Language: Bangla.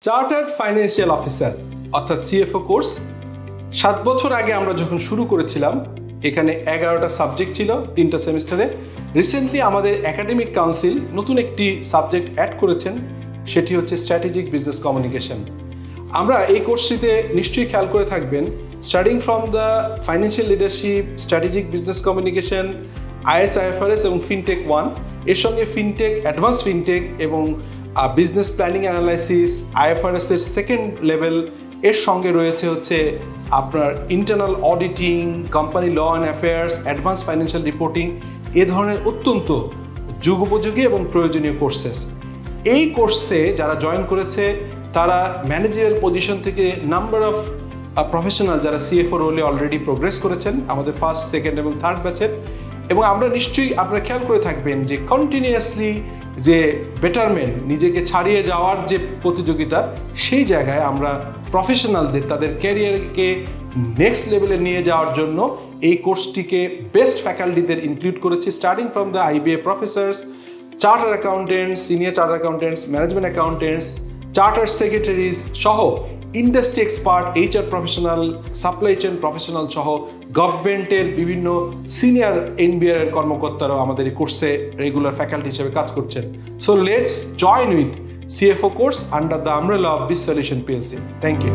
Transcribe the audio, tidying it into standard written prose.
চার্টার্ড ফাইন্যান্সিয়াল অফিসার অর্থাৎ সিএফও কোর্স 7 বছর আগে আমরা যখন শুরু করেছিলাম এখানে 11টা সাবজেক্ট ছিল 3টা সেমিস্টারে। রিসেন্টলি আমাদের একাডেমিক কাউন্সিল নতুন একটি সাবজেক্ট অ্যাড করেছেন, সেটি হচ্ছে স্ট্র্যাটেজিক বিজনেস কমিউনিকেশন। আমরা এই কোর্সটিতে নিশ্চয়ই খেয়াল করে থাকবেন, starting from the financial leadership, strategic business communication, IS/IFRS এবং ফিনটেক 1, এর সঙ্গে ফিনটেক, অ্যাডভান্স ফিনটেক এবং বিজনেস প্ল্যানিং অ্যানালাইসিস, IFRS এর সেকেন্ড লেভেল, এর সঙ্গে রয়েছে হচ্ছে আপনার internal auditing, company law and affairs, advance financial reporting, এ ধরনের অত্যন্ত যুগোপযোগী এবং প্রয়োজনীয় কোর্সেস। এই কোর্সে যারা জয়েন করেছে তারা ম্যানেজারিয়াল পজিশন থেকে নাম্বার অফ প্রফেশনাল যারা সিএফও রোলে অলরেডি প্রোগ্রেস করেছেন আমাদের ফার্স্ট, সেকেন্ড এবং থার্ড ব্যাচের। এবং আমরা নিশ্চয়ই আপনারা খেয়াল করে থাকবেন যে কন্টিনিউয়াসলি যে বেটারমেন্ট, নিজেকে ছাড়িয়ে যাওয়ার যে প্রতিযোগিতা, সেই জায়গায় আমরা প্রফেশনালদের তাদের ক্যারিয়ারকে নেক্সট লেভেলে নিয়ে যাওয়ার জন্য এই কোর্সটিকে বেস্ট ফ্যাকাল্টিদের ইনক্লুড করেছি, starting from the IBA professors, charter accountants, senior charter accountants, management accountants, charter secretaries সহ industry expert, HR professional, supply chain professional সহ গভর্নমেন্টের বিভিন্ন সিনিয়র NBR এর কর্মকর্তারাও আমাদের এই কোর্সে রেগুলার ফ্যাকাল্টি হিসেবে কাজ করছেন। So let's join with CFO course under the umbrella of BizSolution PLC। Thank you.